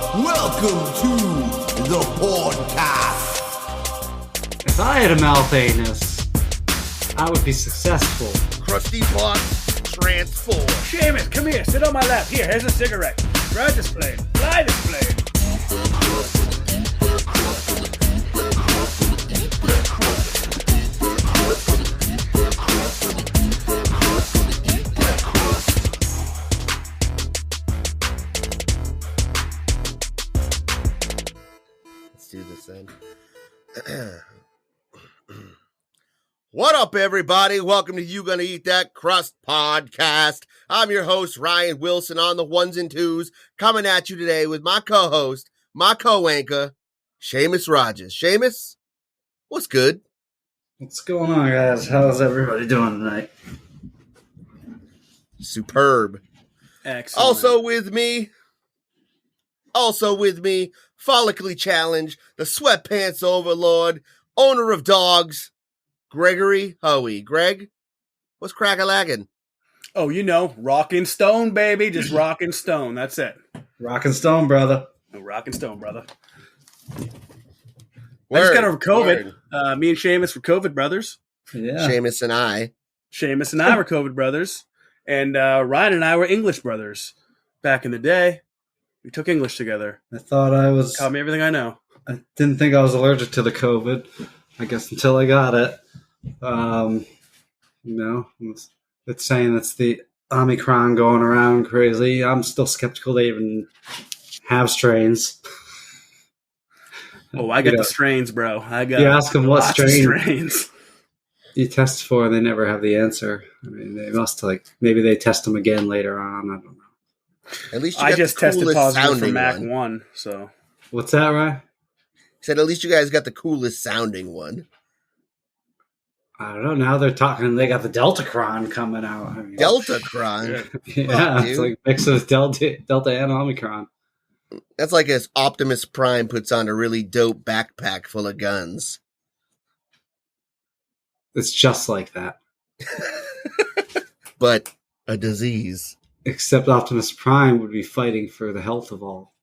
Welcome to the podcast. If I had a mouth anus, I would be successful. Crustyboys transform. Seamus, come here. Sit on my lap. Here's a cigarette. Ride this plane. Fly this plane. Let's do this then. What up, everybody? Welcome to You Gonna Eat That Crust podcast. I'm your host, Ryan Wilson, on the ones and twos, coming at you today with my co-host, my co-anchor, Seamus Rogers. Seamus, what's good? What's going on, guys? How's everybody doing tonight? Superb. Excellent. Also with me, follically challenged, the sweatpants overlord, owner of dogs, Gregory Hoey. Greg, what's crack-a-lagging? Oh, you know, rockin' stone, baby. Just rockin' stone. That's it. Rockin' stone, brother. No, rockin' stone, brother. Word, I just got over COVID. word. Me and Seamus were COVID brothers. Yeah. Seamus and I. Seamus and I were COVID brothers. And Ryan and I were English brothers. Back in the day, we took English together. I thought I was... Taught me everything I know. I didn't think I was allergic to the COVID, I guess, until I got it. It's saying it's the Omicron going around crazy. I'm still skeptical they even have strains. Oh, I got the strains, bro. I got You ask them what lots of strain strains. you test for, and they never have the answer. I mean, they must, maybe they test them again later on. I don't know. At least you I got just the tested coolest positive for sounding Mac one. 1, so... What's that, Ryan? Said at least you guys got the coolest sounding one. I don't know. Now they're talking. They got the Deltacron coming out. I mean, Deltacron. yeah, Fuck, it's dude. like mix of Delta and Omicron. That's like as Optimus Prime puts on a really dope backpack full of guns. It's just like that, But a disease. except Optimus Prime would be fighting for the health of all.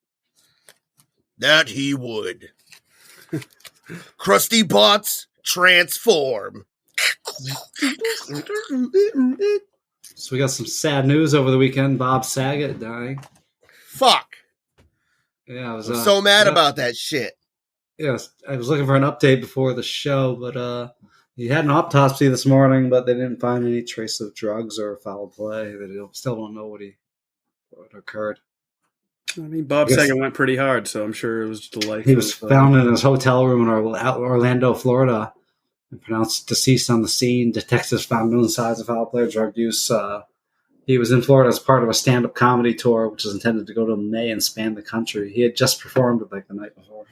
That he would. Crustyboys transform. So we got some sad news over the weekend. Bob Saget dying. Fuck. Yeah, I was I'm so mad about that shit. Yes, I was looking for an update before the show, but he had an autopsy this morning, but they didn't find any trace of drugs or foul play. They still don't know what occurred. I mean, Bob Saget went pretty hard, so I'm sure it was just a life. He was found in his hotel room in Orlando, Florida, and pronounced deceased on the scene. Detectives found no signs of foul play or drug use. He was in Florida as part of a stand-up comedy tour, which is intended to go to May and span the country. He had just performed it the night before.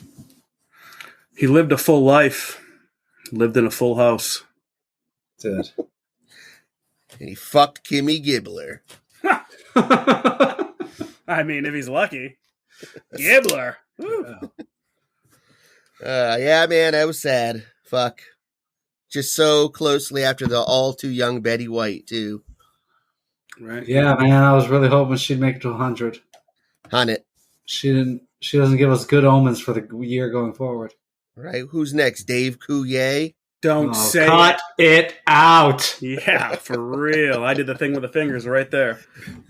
He lived a full life. Lived in a full house. Did. And he fucked Kimmy Gibbler. I mean, if he's lucky. Gibbler. Woo. Yeah, man, I was sad. Fuck. Just so closely after the all too young Betty White, too. Right. Yeah, man, I was really hoping she'd make it to 100. On it. She didn't. She doesn't give us good omens for the year going forward. Right? Who's next? Dave Coulier? Don't say cut it out. Yeah, for real. I did the thing with the fingers right there.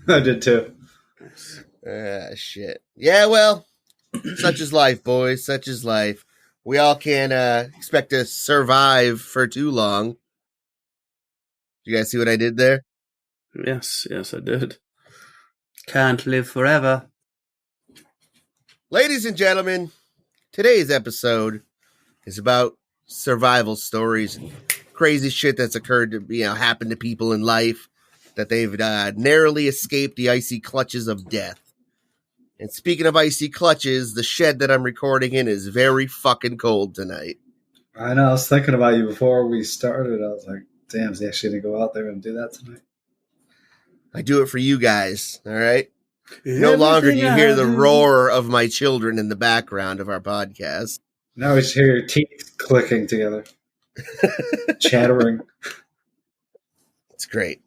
I did too. Shit. Yeah, well, such is life, boys. Such is life. We all can't expect to survive for too long. You guys see what I did there? Yes, I did. Can't live forever. Ladies and gentlemen, today's episode is about survival stories and crazy shit that's occurred to happen to people in life that they've narrowly escaped the icy clutches of death. And speaking of icy clutches, the shed that I'm recording in is very fucking cold tonight. I know. I was thinking about you before we started. I was like, damn, is he actually going to go out there and do that tonight? I do it for you guys, all right? No longer do you hear the roar of my children in the background of our podcast. Now we just hear your teeth clicking together. Chattering. It's great.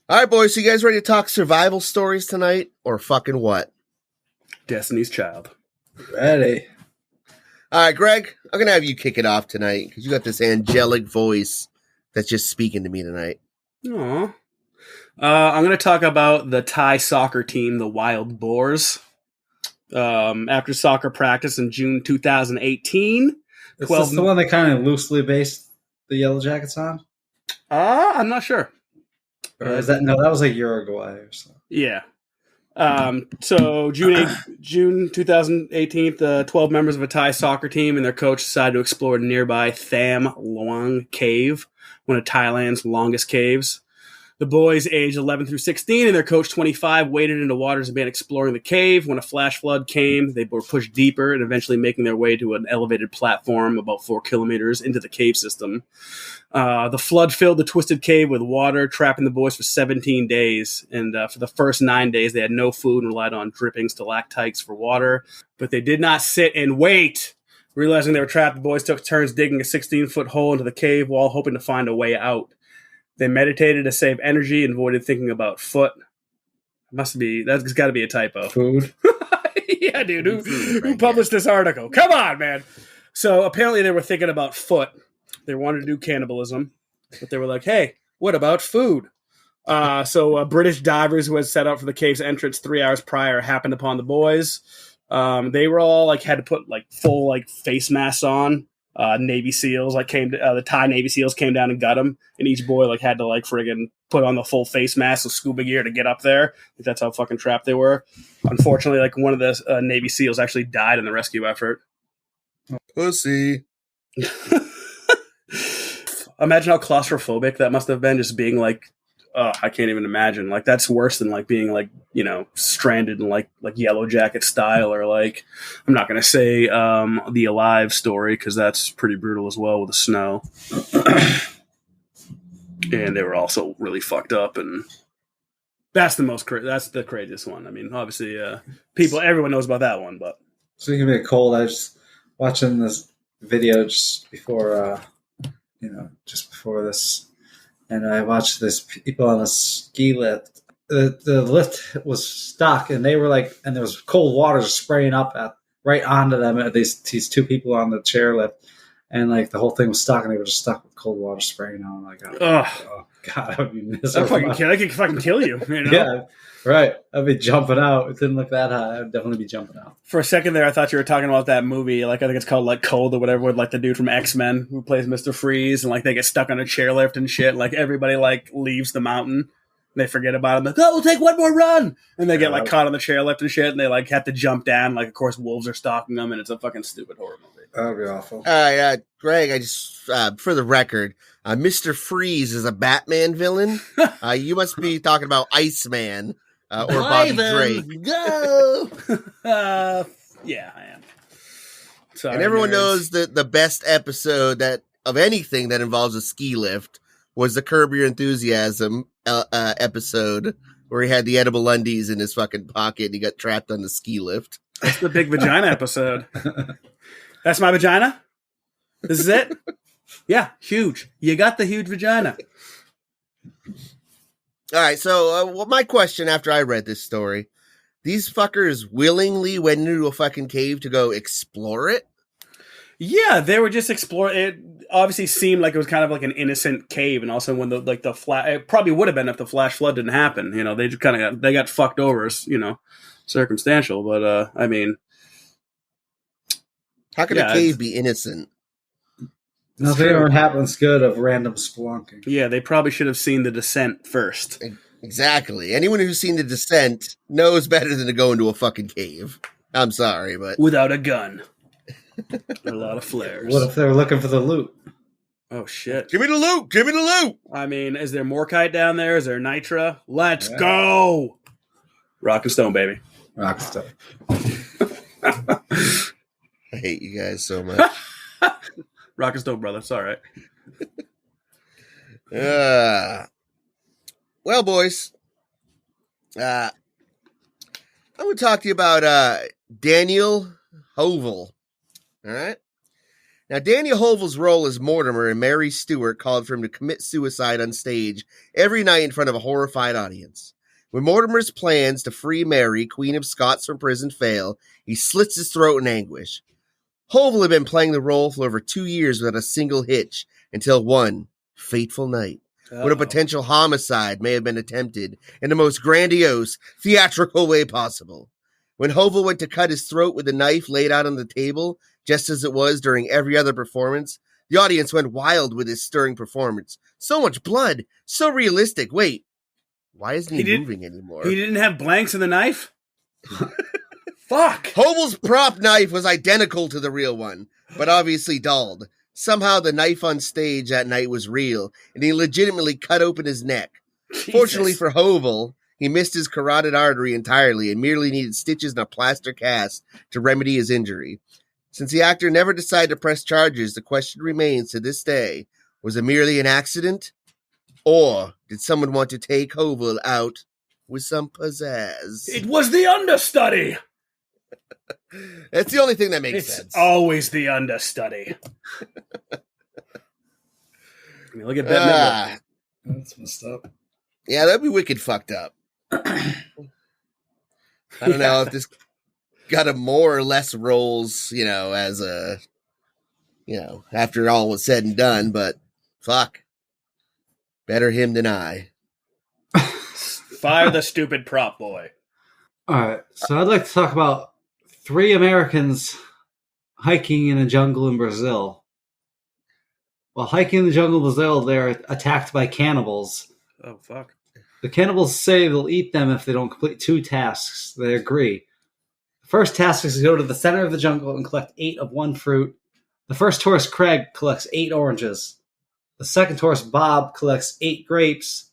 All right, boys, so you guys ready to talk survival stories tonight or fucking what? Destiny's Child. Ready. All right, Greg, I'm going to have you kick it off tonight because you got this angelic voice that's just speaking to me tonight. Aww. I'm going to talk about the Thai soccer team, the Wild Boars. After soccer practice in June 2018. Is this the one they kind of loosely based the Yellow Jackets on? I'm not sure. Or is that no? That was like Uruguay or something. Yeah. So June 2018, the 12 members of a Thai soccer team and their coach decided to explore nearby Tham Luang Cave, one of Thailand's longest caves. The boys, aged 11 through 16, and their coach, 25, waded into waters and began exploring the cave. When a flash flood came, they were pushed deeper and eventually making their way to an elevated platform about 4 kilometers into the cave system. The flood filled the twisted cave with water, trapping the boys for 17 days. And for the first 9 days, they had no food and relied on dripping stalactites for water. But they did not sit and wait. Realizing they were trapped, the boys took turns digging a 16-foot hole into the cave wall, hoping to find a way out. They meditated to save energy and avoided thinking about foot. That's got to be a typo. Food? Yeah, dude. Who published this article? Come on, man. So apparently they were thinking about foot. They wanted to do cannibalism, but they were like, hey, what about food? So British divers who had set out for the cave's entrance 3 hours prior happened upon the boys. They were all had to put full face masks on. Navy SEALs the Thai Navy SEALs came down and got them, and each boy had to friggin' put on the full face mask with scuba gear to get up there. That's how fucking trapped they were. Unfortunately, one of the Navy SEALs actually died in the rescue effort. Pussy. Imagine how claustrophobic that must have been, just being I can't even imagine. That's worse than being stranded in Yellow Jacket style, or I'm not gonna say the Alive story because that's pretty brutal as well with the snow. And they were also really fucked up, and that's that's the craziest one. I mean, obviously, everyone knows about that one, but speaking of being cold, I was watching this video just before this. And I watched this people on a ski lift. The lift was stuck, and they were and there was cold water spraying up right onto them. These two people on the chairlift, and the whole thing was stuck, and they were just stuck with cold water spraying on. Oh god, that would be miserable. I could fucking kill you. Yeah, right. I'd be jumping out. It didn't look that high. I'd definitely be jumping out. For a second there, I thought you were talking about that movie. I think it's called Cold or whatever, with the dude from X-Men who plays Mr. Freeze, and they get stuck on a chairlift and shit. Everybody leaves the mountain. They forget about him. We'll take one more run, and they get caught on the chairlift and shit, and they have to jump down. Of course, wolves are stalking them, and it's a fucking stupid horror movie. That'd be awful. Greg, I just for the record, Mr. Freeze is a Batman villain. You must be talking about Iceman. Or Bobby Drake. Go! Yeah, I am. Sorry, and everyone nerds. knows that the best episode of anything that involves a ski lift was the Curb Your Enthusiasm episode where he had the edible undies in his fucking pocket and he got trapped on the ski lift. That's the big vagina episode. That's my vagina? This is it? Yeah, huge. You got the huge vagina. All right, so my question after I read this story, these fuckers willingly went into a fucking cave to go explore it? Yeah, they were just exploring. It obviously seemed like it was kind of an innocent cave, and also when the it probably would have been if the flash flood didn't happen. They just kind of got fucked over, circumstantial. But I mean, how could a cave be innocent? Nothing ever happens good of random spelunking. Yeah, they probably should have seen The Descent first. Exactly. Anyone who's seen The Descent knows better than to go into a fucking cave. I'm sorry, but without a gun. A lot of flares. What if they were looking for the loot? Oh, shit. Give me the loot! Give me the loot! I mean, is there Morkite down there? Is there Nitra? Let's go! Rock and stone, baby. Rock and stone. I hate you guys so much. Rock and stone, brother. It's all right. Well, boys. I'm going to talk to you about Daniel Hovel. All right? Now, Daniel Hovel's role as Mortimer and Mary Stewart called for him to commit suicide on stage every night in front of a horrified audience. When Mortimer's plans to free Mary, Queen of Scots, from prison fail, he slits his throat in anguish. Hovell had been playing the role for over 2 years without a single hitch, until one fateful night, when a potential homicide may have been attempted in the most grandiose, theatrical way possible. When Hovell went to cut his throat with a knife laid out on the table, just as it was during every other performance, the audience went wild with his stirring performance. So much blood, so realistic. Wait, why isn't he moving anymore? He didn't have blanks in the knife? Fuck! Hovell's prop knife was identical to the real one, but obviously dulled. Somehow the knife on stage that night was real, and he legitimately cut open his neck. Jesus. Fortunately for Hovell, he missed his carotid artery entirely and merely needed stitches and a plaster cast to remedy his injury. Since the actor never decided to press charges, the question remains to this day, was it merely an accident? Or did someone want to take Hovell out with some pizzazz? It was the understudy! That's the only thing that makes sense. It's always the understudy. I mean, look at that. That's messed up. Yeah, that'd be wicked fucked up. I don't know if this got a more or less roles, as a, after all was said and done, but fuck. Better him than I. Fire the stupid prop boy. All right, so I'd like to talk about 3 Americans hiking in a jungle in Brazil. While hiking in the jungle in Brazil, they're attacked by cannibals. Oh, fuck. The cannibals say they'll eat them if they don't complete 2 tasks. They agree. The first task is to go to the center of the jungle and collect 8 of one fruit. The first tourist, Craig, collects 8 oranges. The second tourist, Bob, collects 8 grapes.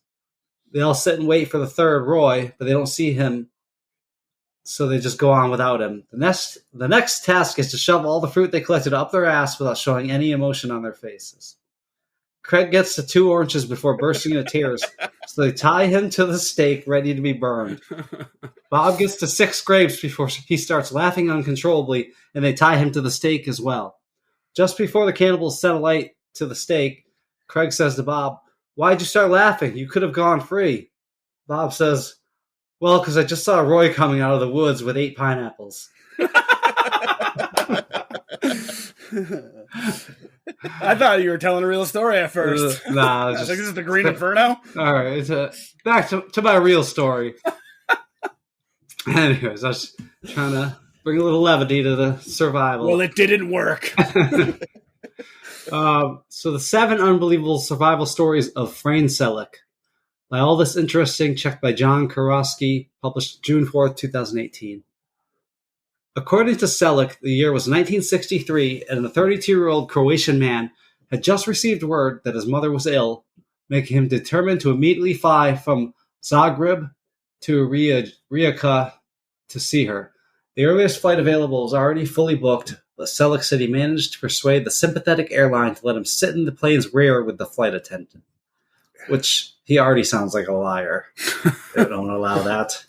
They all sit and wait for the third, Roy, but they don't see him, so they just go on without him. The next task is to shove all the fruit they collected up their ass without showing any emotion on their faces. Craig gets to 2 oranges before bursting into tears, so they tie him to the stake ready to be burned. Bob gets to 6 grapes before he starts laughing uncontrollably, and they tie him to the stake as well. Just before the cannibals set a light to the stake, Craig says to Bob, "Why'd you start laughing? You could have gone free." Bob says, "Well, because I just saw Roy coming out of the woods with 8 pineapples." I thought you were telling a real story at first. Nah, I was like, this is the Green Inferno? All right, back to my real story. Anyways, I was trying to bring a little levity to the survival. Well, it didn't work. So the 7 unbelievable survival stories of Frane Selleck. By All This Interesting, checked by John Karosky, published June 4th, 2018. According to Selleck, the year was 1963, and the 32-year-old Croatian man had just received word that his mother was ill, making him determined to immediately fly from Zagreb to Rijeka to see her. The earliest flight available was already fully booked, but Selleck said he managed to persuade the sympathetic airline to let him sit in the plane's rear with the flight attendant. Which, he already sounds like a liar. They don't allow that.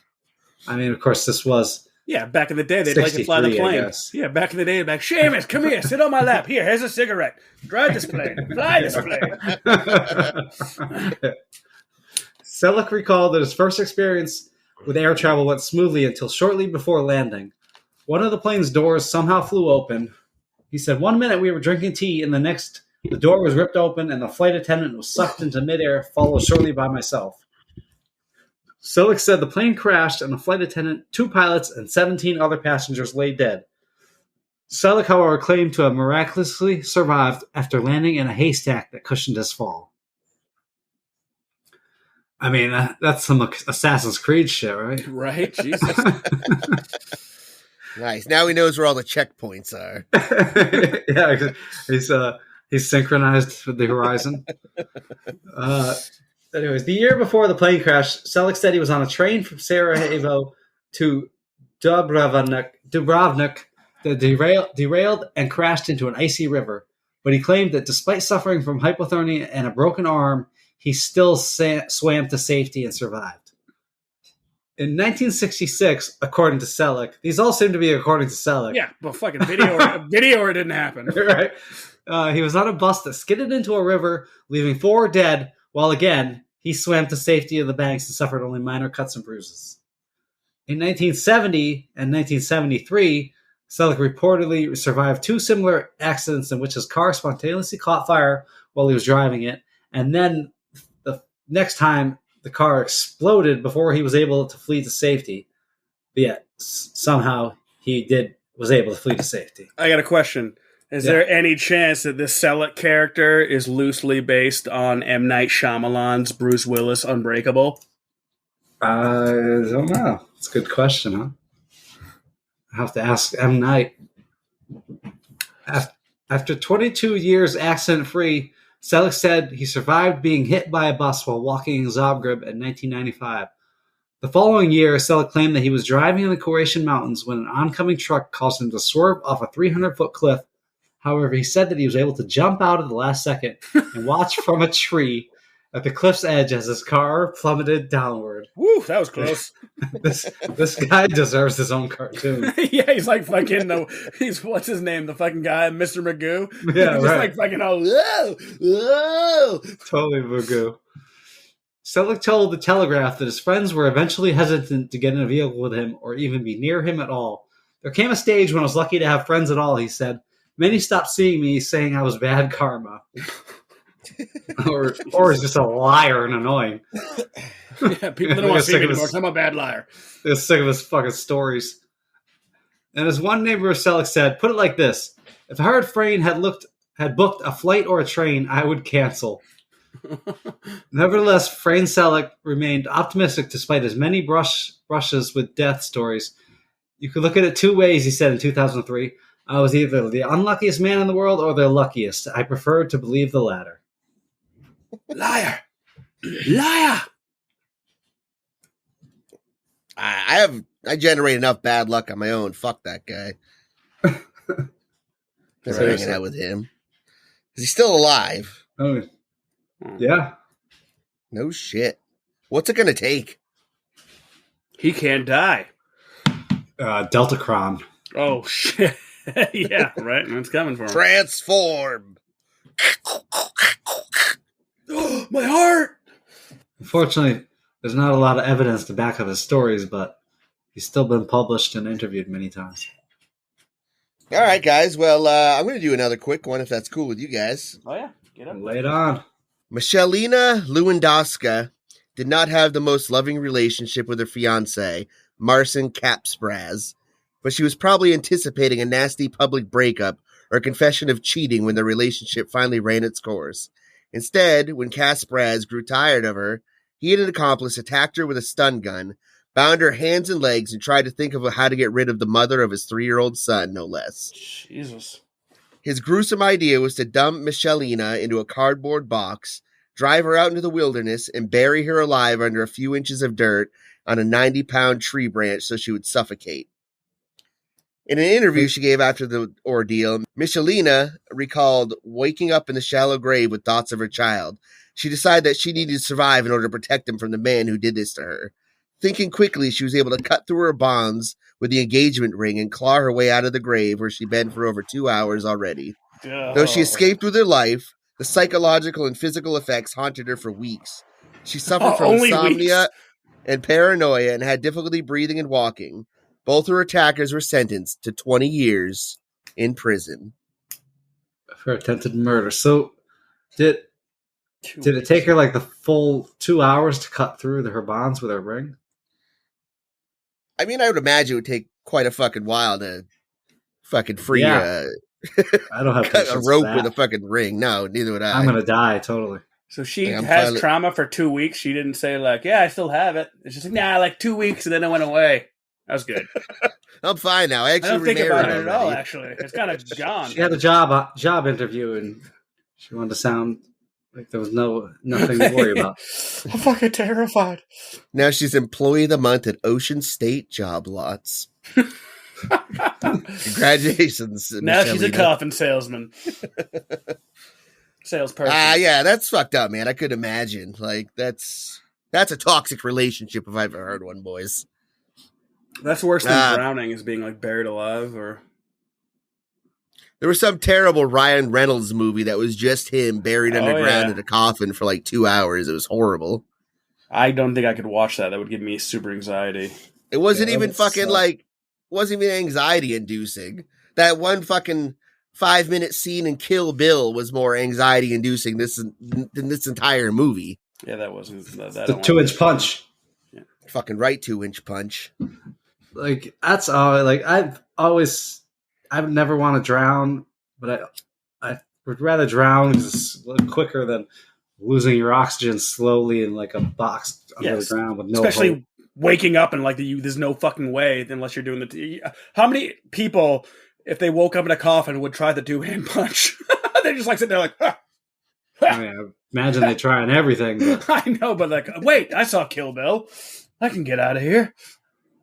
I mean, of course, this was... Yeah, back in the day, they'd like to fly the plane. Yeah, back in the day, they'd be like, Seamus, come here, sit on my lap. Here's a cigarette. Drive this plane. Fly this plane. Selleck recalled that his first experience with air travel went smoothly until shortly before landing. One of the plane's doors somehow flew open. He said, "One minute we were drinking tea, and the next, the door was ripped open, and the flight attendant was sucked into midair, followed shortly by myself." Selleck said the plane crashed, and the flight attendant, 2 pilots, and 17 other passengers lay dead. Selleck, however, claimed to have miraculously survived after landing in a haystack that cushioned his fall. I mean, that's some Assassin's Creed shit, right? Right? Jesus. Nice. Now he knows where all the checkpoints are. Yeah, he's synchronized with the horizon. Anyways, the year before the plane crash, Selleck said he was on a train from Sarajevo to Dubrovnik that derailed and crashed into an icy river. But he claimed that despite suffering from hypothermia and a broken arm, he still swam to safety and survived. In 1966, according to Selleck, these all seem to be according to Selleck. Yeah, but fucking video or it didn't happen. Right. He was on a bus that skidded into a river, leaving 4 dead, while again, he swam to safety of the banks and suffered only minor cuts and bruises. In 1970 and 1973, Selleck reportedly survived 2 similar accidents in which his car spontaneously caught fire while he was driving it, and then the next time the car exploded before he was able to flee to safety. But yet, somehow he was able to flee to safety. I got a question. Is there any chance that this Selleck character is loosely based on M. Night Shyamalan's Bruce Willis Unbreakable? I don't know. It's a good question, huh? I have to ask M. Night. After 22 years accident-free, Selleck said he survived being hit by a bus while walking in Zagreb in 1995. The following year, Selleck claimed that he was driving in the Croatian mountains when an oncoming truck caused him to swerve off a 300-foot cliff. However, he said that he was able to jump out at the last second and watch from a tree at the cliff's edge as his car plummeted downward. Woo, that was close. This guy deserves his own cartoon. Yeah, he's like fucking what's his name? The fucking guy, Mr. Magoo. Yeah, Just right. like fucking whoa. Totally Magoo. Selleck told the Telegraph that his friends were eventually hesitant to get in a vehicle with him or even be near him at all. There came a stage when I was lucky to have friends at all, he said. Many stopped seeing me, saying I was bad karma. or he's just a liar and annoying. Yeah, people don't want to see me anymore. I'm a bad liar. They're sick of his fucking stories. And as one neighbor of Selleck said, put it like this: if Howard Frayne had booked a flight or a train, I would cancel. Nevertheless, Frayne Selleck remained optimistic despite his many brushes with death stories. You could look at it 2 ways, he said in 2003. I was either the unluckiest man in the world or the luckiest. I prefer to believe the latter. Liar! Liar! I generate enough bad luck on my own. Fuck that guy. Never hanging out with him. Is he still alive? Oh, yeah. No shit. What's it gonna take? He can't die. Deltacron. Oh shit. Yeah, right. That's coming for him. Transform. My heart. Unfortunately, there's not a lot of evidence to back up his stories, but he's still been published and interviewed many times. All right, guys. Well, I'm going to do another quick one if that's cool with you guys. Oh yeah, get up. Lay it on. Michelina Lewandowska did not have the most loving relationship with her fiancé, Marcin Kapspraz, but she was probably anticipating a nasty public breakup or a confession of cheating when the relationship finally ran its course. Instead, when Kapspraz grew tired of her, he and an accomplice attacked her with a stun gun, bound her hands and legs, and tried to think of how to get rid of the mother of his 3-year-old son, no less. Jesus. His gruesome idea was to dump Michelina into a cardboard box, drive her out into the wilderness, and bury her alive under a few inches of dirt on a 90-pound tree branch so she would suffocate. In an interview she gave after the ordeal, Michelina recalled waking up in the shallow grave with thoughts of her child. She decided that she needed to survive in order to protect him from the man who did this to her. Thinking quickly, she was able to cut through her bonds with the engagement ring and claw her way out of the grave where she'd been for over 2 hours already. Oh. Though she escaped with her life, the psychological and physical effects haunted her for weeks. She suffered from insomnia and paranoia and had difficulty breathing and walking. Both her attackers were sentenced to 20 years in prison. For attempted murder. So, did it take her like the full 2 hours to cut through her bonds with her ring? I mean, I would imagine it would take quite a fucking while to fucking free I don't have cut a rope with a fucking ring. No, neither would I. I'm gonna die totally. So she has trauma for 2 weeks. She didn't say like, yeah, I still have it. It's just like, nah, like 2 weeks and then it went away. That was good. I'm fine now. I don't think about it at all, actually. It's kind of gone. She had a job interview and she wanted to sound like there was nothing to worry about. I'm fucking terrified. Now she's employee of the month at Ocean State Job Lots. Congratulations. Now she's a coffin salesman. Salesperson. Yeah, that's fucked up, man. I could imagine. Like, that's a toxic relationship if I've ever heard one, boys. That's worse than drowning, is being like buried alive. Or there was some terrible Ryan Reynolds movie that was just him buried underground in a coffin for like 2 hours. It was horrible. I don't think I could watch that. That would give me super anxiety. It wasn't Yeah, even that's, fucking wasn't even anxiety inducing. That one fucking 5-minute scene in Kill Bill was more anxiety inducing than this entire movie. Yeah, that wasn't that. the 2-inch punch. Yeah. Fucking right 2-inch punch. Like that's all. Like I've never want to drown, but I would rather drown because it's a little quicker than losing your oxygen slowly in like a box under the ground with no especially hope. waking up and like there's no fucking way unless you're doing how many people, if they woke up in a coffin, would try the 2-hand punch? They're just like sitting there like, huh. I mean, imagine they trying everything. But, I know, but like, wait, I saw Kill Bill. I can get out of here.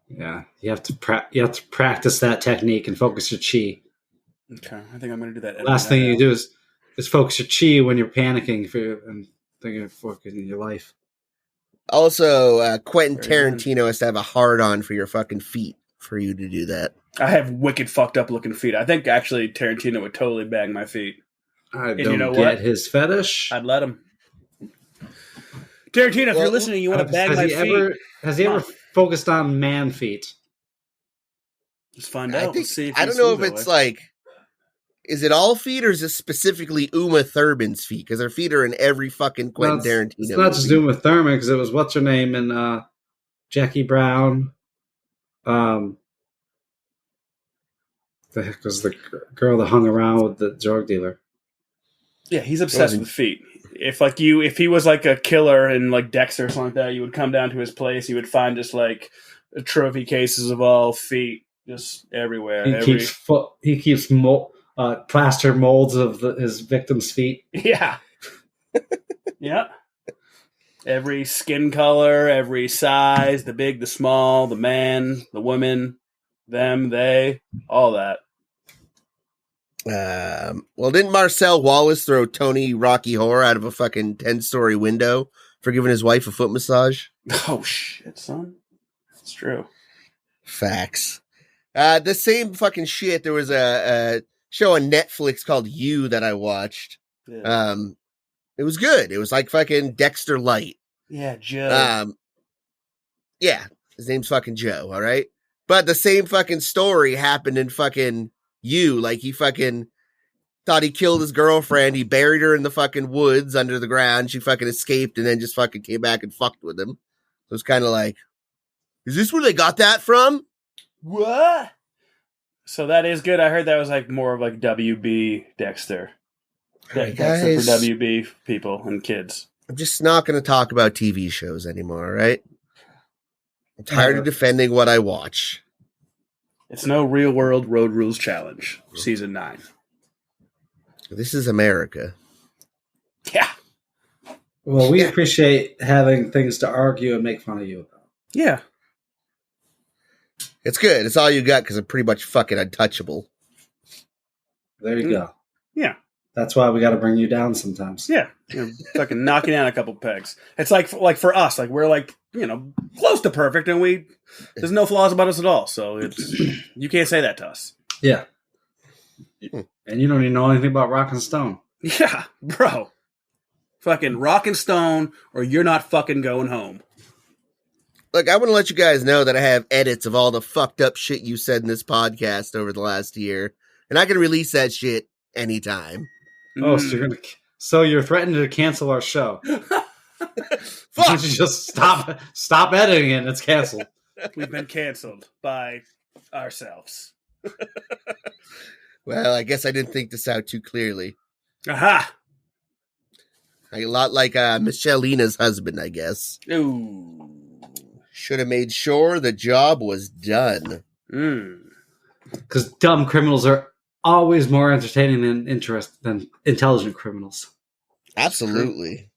yeah, you have to practice that technique and focus your chi. Okay, I think I'm going to do that. Last thing you do is focus your chi when you're panicking and thinking of focusing your life. Also, Quentin Very good. Tarantino has to have a hard-on for your fucking feet for you to do that. I have wicked fucked up looking feet. I think actually Tarantino would totally bang my feet. I And don't you know get what? his fetish. I'd let him. Tarantino, if you're listening, you want to bang my feet? Has he ever focused on man feet? Let's find out. Let's see if I don't know if it's like, is it all feet or is it specifically Uma Thurman's feet? Because her feet are in every fucking Quentin Tarantino It's not just movie. Uma Thurman because it was what's her name in Jackie Brown. The heck was the girl that hung around with the drug dealer? Yeah, he's obsessed with feet. If he was like a killer in like Dexter or something like that, you would come down to his place. You would find just like trophy cases of all feet just everywhere. He keeps plaster molds of his victims' feet. Yeah. Yeah. Every skin color, every size, the big, the small, the man, the woman, them, they, all that. Well, didn't Marcel Wallace throw Tony Rocky Horror out of a fucking 10-story window for giving his wife a foot massage? Oh, shit, son. That's true. Facts. The same fucking shit. There was a show on Netflix called You that I watched. Yeah, It was good. It was like fucking Dexter Light. yeah, Joe. Yeah, his name's fucking Joe, all right? But the same fucking story happened in fucking You. Like, he fucking thought he killed his girlfriend. He buried her in the fucking woods under the ground. She fucking escaped and then just fucking came back and fucked with him. So it's kind of like, is this where they got that from? What? So that is good. I heard that was like more of like WB Dexter. Hey, Dexter guys. for WB people and kids. I'm just not going to talk about TV shows anymore, all right? I'm tired of defending what I watch. It's no Real World Road Rules Challenge, Season 9. This is America. Yeah. Well, we appreciate having things to argue and make fun of you about. Yeah. It's good. It's all you got because I'm pretty much fucking untouchable. There you go. Yeah. That's why we got to bring you down sometimes. Yeah. You're fucking knocking down a couple pegs. It's like for us, like we're like, close to perfect and there's no flaws about us at all. So you can't say that to us. Yeah. And you don't even know anything about rock and stone. Yeah, bro. Fucking rock and stone or you're not fucking going home. Look, I want to let you guys know that I have edits of all the fucked up shit you said in this podcast over the last year. And I can release that shit anytime. Oh, so you're threatening to cancel our show. Fuck! You just stop editing it and it's canceled. We've been canceled by ourselves. Well, I guess I didn't think this out too clearly. Aha! A lot like Michelina's husband, I guess. Ooh. Should have made sure the job was done. Because dumb criminals are always more entertaining than intelligent criminals. Absolutely.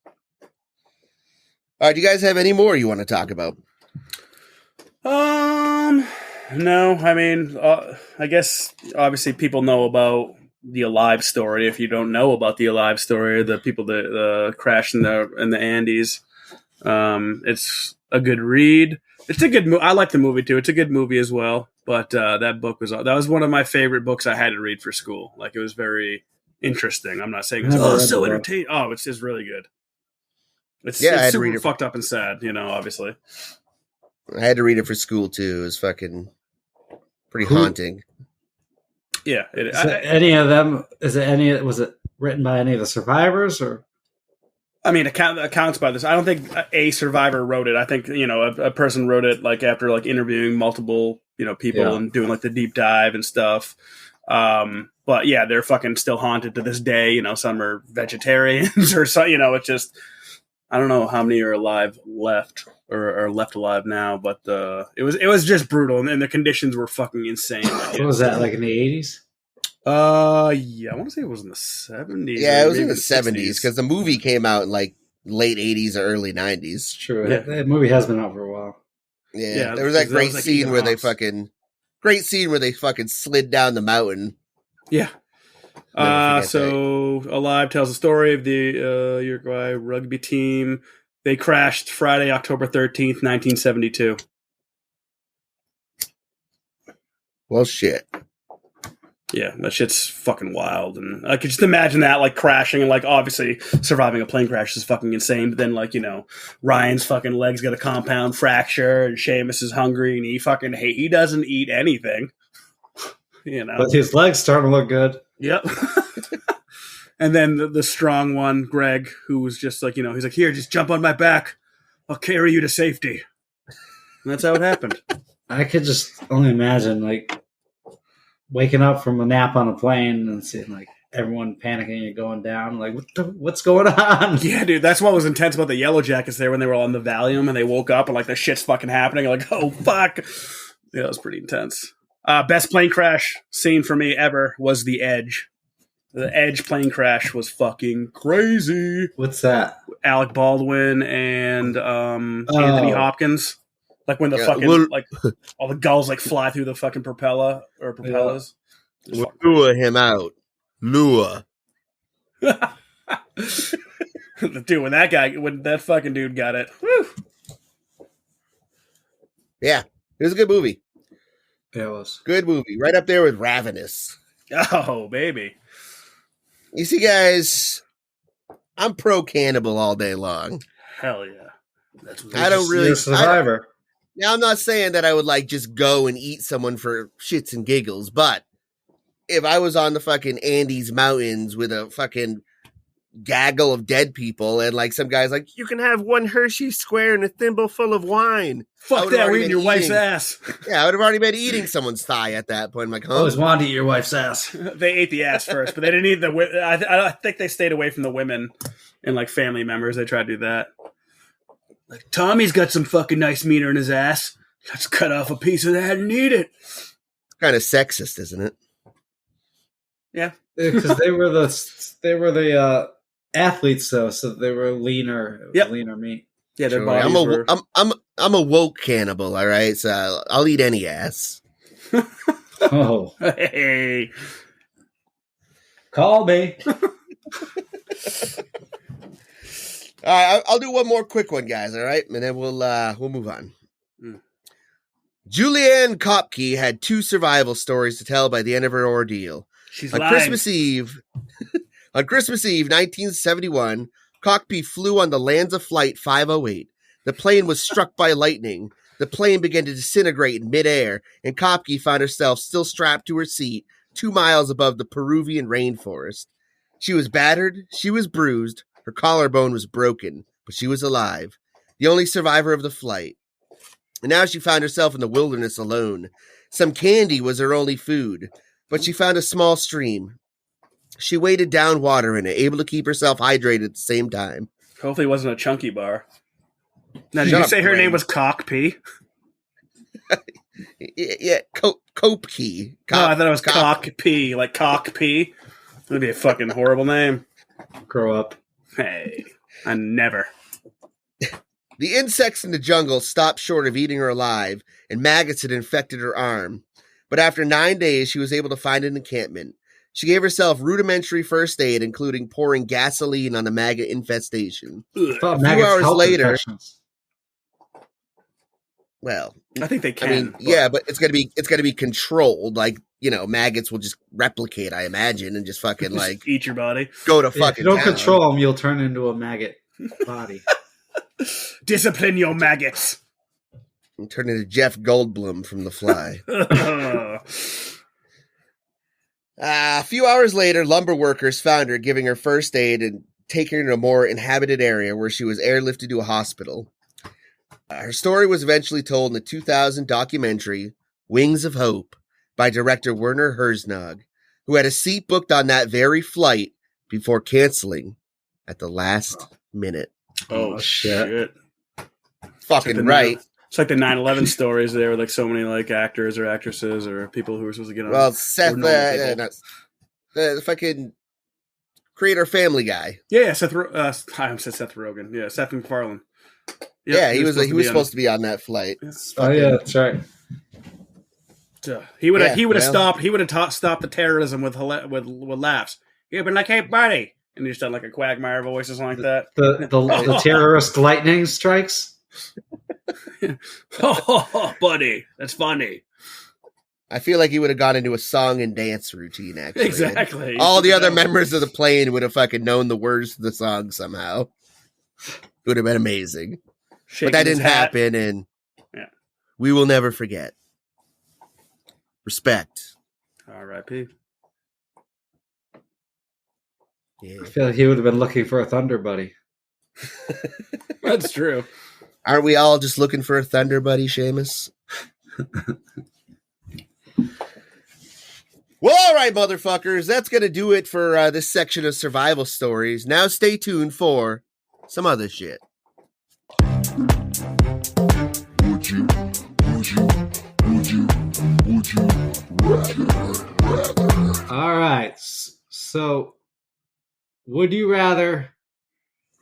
All right, do you guys have any more you want to talk about? No. I mean, I guess obviously people know about the Alive story. If you don't know about the Alive story, the people that crashed in the Andes, it's a good read. It's a good movie. I like the movie too. It's a good movie as well. But that was one of my favorite books I had to read for school. Like it was very interesting. I'm not saying it's so entertaining. Oh, it's just really good. It's, Yeah, I it's had to read super it. fucked up and sad, obviously. I had to read it for school too. It was fucking pretty Who- haunting. Yeah. Is it any of them? Was it written by any of the survivors or? I mean, accounts by this. I don't think a survivor wrote it. I think a person wrote it like after like interviewing multiple people and doing like the deep dive and stuff. But yeah, they're fucking still haunted to this day. Some are vegetarians or so. It's just I don't know how many are alive left or are left alive now. But it was just brutal, and the conditions were fucking insane. What was that, like in the 80s? Yeah, I want to say it was in the 70s. Yeah, it was in the 60s. 70s because the movie came out in like late 80s or early 90s. True. Yeah. That movie has been out for a while. Yeah, there was that great scene where they fucking slid down the mountain. Yeah. So Alive tells the story of the Uruguay rugby team. They crashed Friday, October 13th, 1972. Well, shit. Yeah, that shit's fucking wild. And I could just imagine that, like, crashing and, like, obviously surviving a plane crash is fucking insane. But then, like, Ryan's fucking legs got a compound fracture and Seamus is hungry and he doesn't eat anything. But his legs starting to look good. Yep. And then the strong one, Greg, who was just like, he's like, here, just jump on my back. I'll carry you to safety. And that's how it happened. I could just only imagine, like, waking up from a nap on a plane and seeing, like, everyone panicking and going down. Like, what's going on? Yeah, dude, that's what was intense about the Yellow Jackets there when they were on the Valium and they woke up and, like, the shit's fucking happening. Like, oh, fuck. Yeah, it was pretty intense. Best plane crash scene for me ever was The Edge. The Edge plane crash was fucking crazy. What's that? Alec Baldwin and Anthony Hopkins. Like when the like all the gulls like fly through the fucking propellers. Yeah. Lure him out. Lure. Dude, when that fucking dude got it. Whew. Yeah, it was a good movie. Yeah, it was. Good movie. Right up there with Ravenous. Oh, baby. You see, guys, I'm pro cannibal all day long. Hell yeah. That's what I don't really. You're a survivor. Now, I'm not saying that I would like just go and eat someone for shits and giggles, but if I was on the fucking Andes Mountains with a fucking gaggle of dead people and like some guy's like, you can have one Hershey square and a thimble full of wine. Fuck that, we're eating your wife's ass. Yeah, I would have already been eating someone's thigh at that point. I'm like, I always wanted to eat your wife's ass. They ate the ass first, but they didn't eat the I think they stayed away from the women and like family members. They tried to do that. Like, Tommy's got some fucking nice meat in his ass. Let's cut off a piece of that and eat it. Kind of sexist, isn't it? Yeah. Because they were the athletes though, so they were leaner. Yep. Leaner meat. Yeah, their Sure. bodies were... I'm a woke cannibal, all right? So I'll eat any ass. Oh. Hey. Call me. All right, I'll do one more quick one, guys, all right? And then we'll move on. Julianne Kopke had 2 survival stories to tell by the end of her ordeal. She's on lying. Christmas Eve, 1971, Kopke flew on the Lanza Flight 508. The plane was struck by lightning. The plane began to disintegrate in midair, and Kopke found herself still strapped to her seat 2 miles above the Peruvian rainforest. She was battered, she was bruised, her collarbone was broken, but she was alive, the only survivor of the flight. And now she found herself in the wilderness alone. Some candy was her only food, but she found a small stream. She waded down water in it, able to keep herself hydrated at the same time. Hopefully it wasn't a chunky bar. Now, did Shut you up, say her Greg. name was Cock P? Yeah, Kopke. Oh, I thought it was Cock P, like Cock P. That'd be a fucking horrible name. Grow up. Hey, I never. The insects in the jungle stopped short of eating her alive, and maggots had infected her arm. But after 9 days, she was able to find an encampment. She gave herself rudimentary first aid, including pouring gasoline on the maggot infestation. Ugh. A few hours later, well, I think they can. I mean, yeah, but it's gonna be controlled. Like, maggots will just replicate, I imagine, and just fucking like eat your body. go to If fucking. you don't town. control them, you'll turn into a maggot body. Discipline your maggots. And turn into Jeff Goldblum from The Fly. A few hours later, lumber workers found her, giving her first aid and taking her to a more inhabited area where she was airlifted to a hospital. Her story was eventually told in the 2000 documentary Wings of Hope by director Werner Herzog, who had a seat booked on that very flight before canceling at the last minute. Oh, shit. Fucking right. It's like the 9/11 stories there with like so many like actors or actresses or people who were supposed to get on. Well, Seth, the fucking creator Family Guy. Yeah, Seth. I said Seth Rogen. Yeah, Seth MacFarlane. Yep, yeah, he was supposed to be on that flight. Oh yeah, that's right. He would have stopped the terrorism with laughs. You've been like, hey buddy, and he just done like a Quagmire voice or something like that. The terrorist lightning strikes. Oh, buddy, that's funny. I feel like he would have gone into a song and dance routine, actually. Exactly. All the other members of the plane would have fucking known the words to the song somehow. It would have been amazing. But that didn't happen, and we will never forget. Respect. R.I.P. Yeah. I feel like he would have been looking for a thunder buddy. That's true. Aren't we all just looking for a thunder buddy, Seamus? Well, all right, motherfuckers. That's going to do it for this section of survival stories. Now stay tuned for some other shit. Would you rather? All right. So, would you rather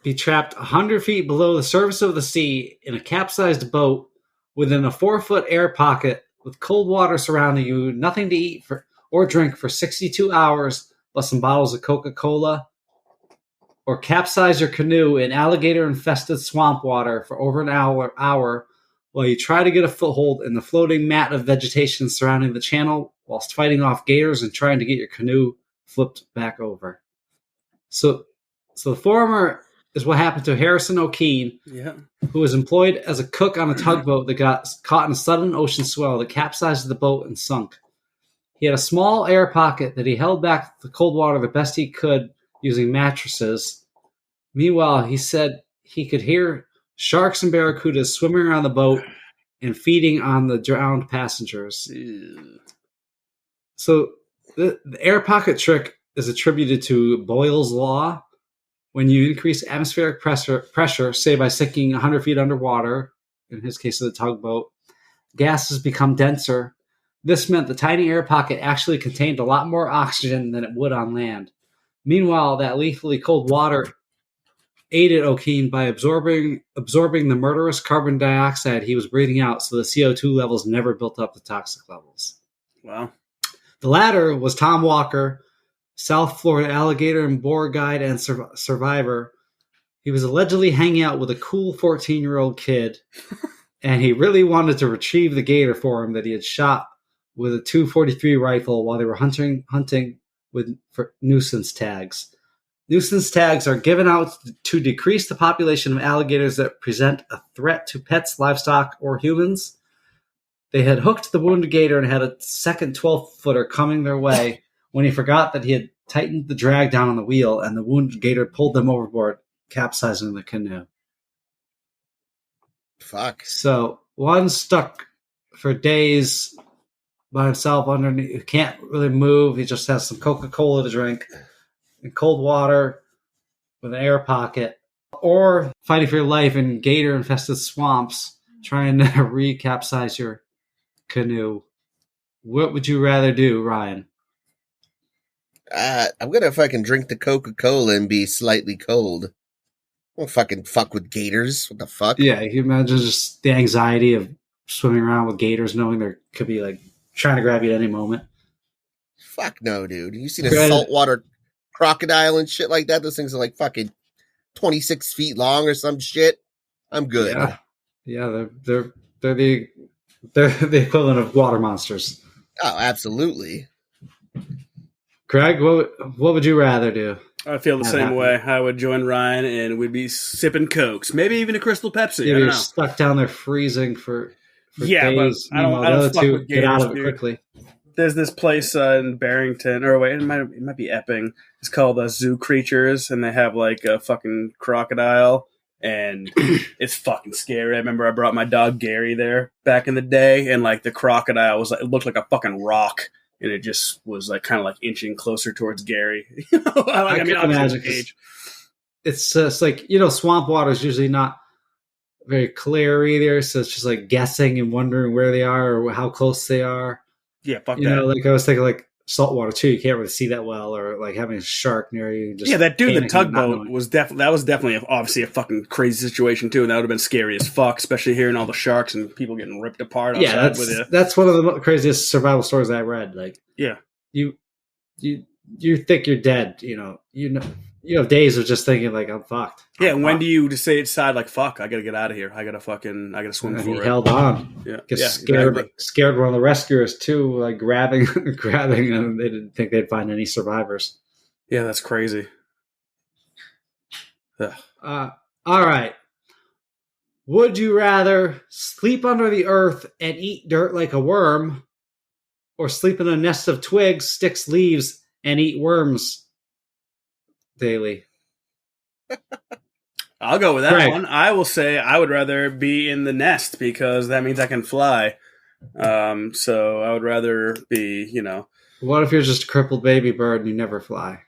be trapped 100 feet below the surface of the sea in a capsized boat within a 4-foot air pocket with cold water surrounding you, nothing to eat or drink for 62 hours, plus some bottles of Coca-Cola, or capsize your canoe in alligator-infested swamp water for over an hour while you try to get a foothold in the floating mat of vegetation surrounding the channel whilst fighting off gators and trying to get your canoe flipped back over. So the former is what happened to Harrison O'Keene, who was employed as a cook on a tugboat that got caught in a sudden ocean swell that capsized the boat and sunk. He had a small air pocket that he held back the cold water the best he could using mattresses. Meanwhile, he said he could hear sharks and barracudas swimming around the boat and feeding on the drowned passengers. Ew. So the air pocket trick is attributed to Boyle's law. When you increase atmospheric pressure, say by sinking 100 feet underwater, in his case of the tugboat, gases become denser. This meant the tiny air pocket actually contained a lot more oxygen than it would on land. Meanwhile, that lethally cold water aided O'Keene by absorbing the murderous carbon dioxide he was breathing out, so the CO2 levels never built up to toxic levels. Wow. The latter was Tom Walker, South Florida alligator and boar guide and survivor. He was allegedly hanging out with a cool 14-year-old kid, and he really wanted to retrieve the gator for him that he had shot with a .243 rifle while they were hunting for nuisance tags. Nuisance tags are given out to decrease the population of alligators that present a threat to pets, livestock, or humans. They had hooked the wounded gator and had a second 12-footer coming their way when he forgot that he had tightened the drag down on the wheel, and the wounded gator pulled them overboard, capsizing the canoe. Fuck. So one stuck for days by himself underneath. He can't really move. He just has some Coca-Cola to drink and cold water with an air pocket, or fighting for your life in gator-infested swamps, trying to recapsize your canoe. What would you rather do, Ryan? I'm gonna fucking drink the Coca-Cola and be slightly cold. I won't fucking fuck with gators. What the fuck? Yeah, you can imagine just the anxiety of swimming around with gators, knowing they could be like trying to grab you at any moment. Fuck no, dude. You seen a saltwater crocodile and shit like that? Those things are like fucking 26 feet long or some shit. I'm good. Yeah, they're the equivalent of water monsters. Oh, absolutely. Greg, what would you rather do? I feel the That same happened. way. I would join Ryan, and we'd be sipping Cokes, maybe even a Crystal Pepsi. I You're don't know. stuck down there freezing for Yeah, days. but I don't Meanwhile, the other fuck two with get out gators, of it dude. quickly. There's this place in Barrington, or wait, it might be Epping. It's called Zoo Creatures, and they have like a fucking crocodile, and it's fucking scary. I remember I brought my dog Gary there back in the day, and like the crocodile was like, it looked like a fucking rock, and it just was like kind of like inching closer towards Gary. I mean, obviously his age. It's just like, swamp water is usually not very clear either, so it's just like guessing and wondering where they are or how close they are. Yeah, fuck You that. know, like I was thinking, like saltwater too. You can't really see that well, or like having a shark near you. Just Yeah, that dude, the panicking, not tugboat knowing. was definitely obviously a fucking crazy situation too, and that would have been scary as fuck, especially hearing all the sharks and people getting ripped apart. Yeah, Outside with you. that's one of the craziest survival stories I read. Like, Yeah, you think you're dead. You have days of just thinking like, I'm fucked. yeah. I'm When fucked. do you decide like, fuck, I gotta get out of here. I gotta swim And for he it. held on. Yeah, Get yeah, scared, exactly. scared one of the rescuers too, like grabbing, and they didn't think they'd find any survivors. Yeah, that's crazy. Ugh. All right. Would you rather sleep under the earth and eat dirt like a worm, or sleep in a nest of twigs, sticks, leaves, and eat worms daily? I'll go with that Greg. one. I will say I would rather be in the nest because that means I can fly. So I would rather be, What if you're just a crippled baby bird and you never fly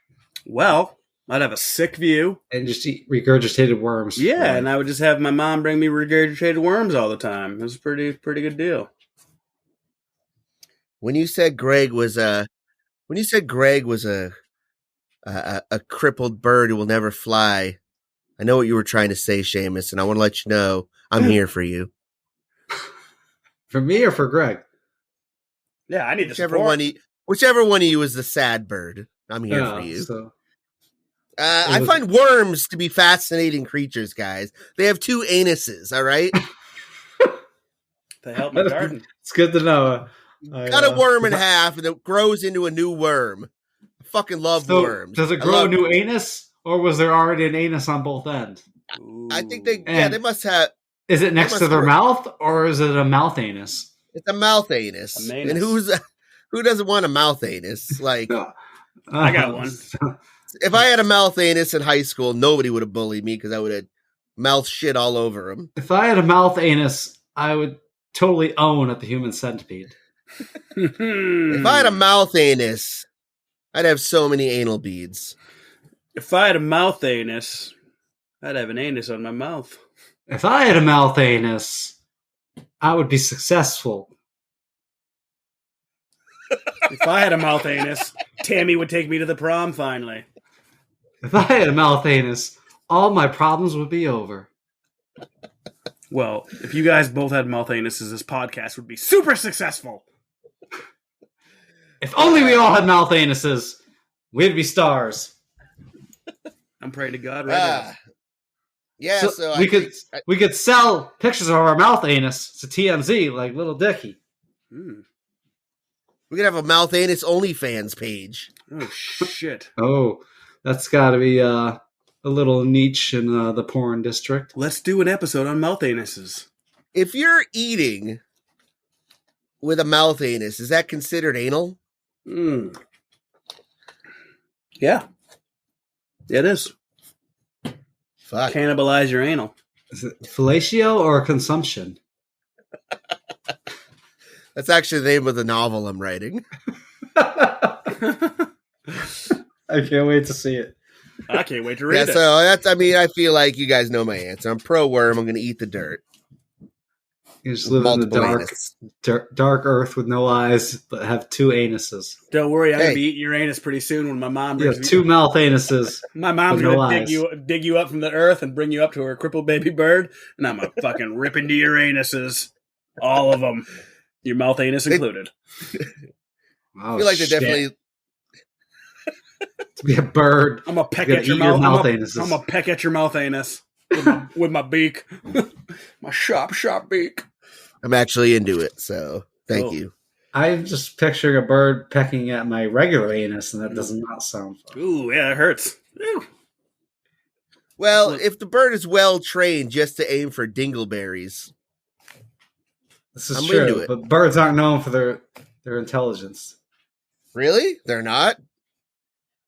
well, I'd have a sick view. and just eat regurgitated worms? Yeah, and I would just have my mom bring me regurgitated worms all the time. It was a pretty good deal. When you said Greg was a crippled bird who will never fly, I know what you were trying to say, Seamus, and I want to let you know I'm here for you. For me or for Greg? Yeah, I need Whichever one of you is the sad bird, I'm here for you. So I find worms to be fascinating creatures, guys. They have 2 anuses, all right? They help my garden. it's good to know. Cut a worm in half and it grows into a new worm. I fucking love worms. Does it grow a new anus, or was there already an anus on both ends? I think they And must have. Is it next to their mouth, or is it a mouth anus? It's a mouth anus. A manus. And who doesn't want a mouth anus? Like, I got one. if I had a mouth anus in high school, nobody would have bullied me because I would have mouth shit all over them. If I had a mouth anus, I would totally own at the human centipede. If I had a mouth anus, I'd have so many anal beads. If I had a mouth anus, I'd have an anus on my mouth. If I had a mouth anus, I would be successful. If I had a mouth anus, Tammy would take me to the prom finally. If I had a mouth anus, all my problems would be over. Well, if you guys both had mouth anuses, this podcast would be super successful. If only we all had mouth anuses, we'd be stars. I'm praying to God right now. Yeah, so we could sell pictures of our mouth anus to TMZ like Little Dicky. We could have a mouth anus OnlyFans page. Oh, shit. Oh, that's got to be a little niche in the porn district. Let's do an episode on mouth anuses. If you're eating with a mouth anus, is that considered anal? Yeah. It is. Fuck. Cannibalize your anal. Is it fellatio or consumption? That's actually the name of the novel I'm writing. I can't wait to see it. I can't wait to read it. So I feel like you guys know my answer. I'm pro worm. I'm going to eat the dirt. You just live in the dark earth with no eyes, but have 2 anuses. Don't worry, I'm going to be eating your anus pretty soon when my mom You brings have 2 mouth anuses. My mom's going to dig you up from the earth and bring you up to her crippled baby bird, and I'm going to fucking rip into your anuses. All of them. Your mouth anus included. I feel like they're definitely... To be a bird. I'm going to peck at your mouth anuses. I'm going to peck at your mouth anus with my beak. My sharp beak. I'm actually into it, so thank you. I'm just picturing a bird pecking at my regular anus, and that does not sound fun. Ooh, yeah, it hurts. Ew. Well, Look. if the bird is well trained just to aim for dingleberries. This is I'm true, into it. but birds aren't known for their intelligence. Really? They're not?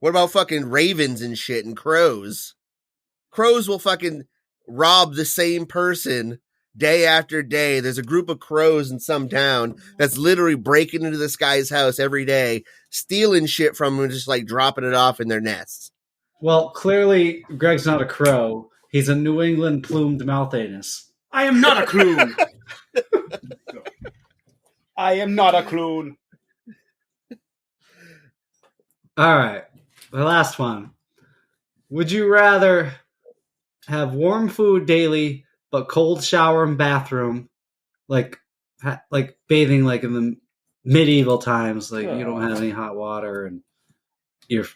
What about fucking ravens and shit and crows? Crows will fucking rob the same person day after day. There's a group of crows in some town that's literally breaking into this guy's house every day, stealing shit from him and just like dropping it off in their nests. Well, clearly, Greg's not a crow. He's a New England plumed mouth anus. I am not a clown. I am not a clown. All right, the last one. Would you rather have warm food daily but cold shower and bathroom, like bathing like in the medieval times, like you don't have any hot water and your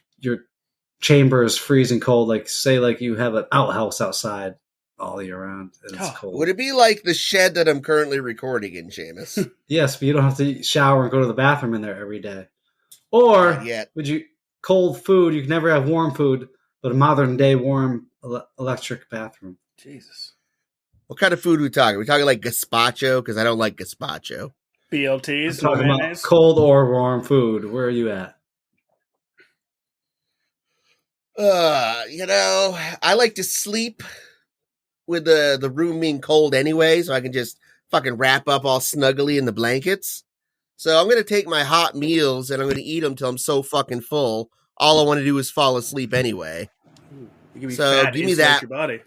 chamber is freezing cold, like say like you have an outhouse outside all year round and it's cold. Would it be like the shed that I'm currently recording in, Seamus? Yes, but you don't have to shower and go to the bathroom in there every day. Or Not yet. would you cold food? You can never have warm food, but a modern day warm electric bathroom. Jesus. What kind of food are we talking? Are we talking like gazpacho? Because I don't like gazpacho. BLTs. I'm talking about cold or warm food. Where are you at? I like to sleep with the room being cold anyway, so I can just fucking wrap up all snuggly in the blankets. So I'm going to take my hot meals and I'm going to eat them till I'm so fucking full. All I want to do is fall asleep anyway. So give me that. Your body.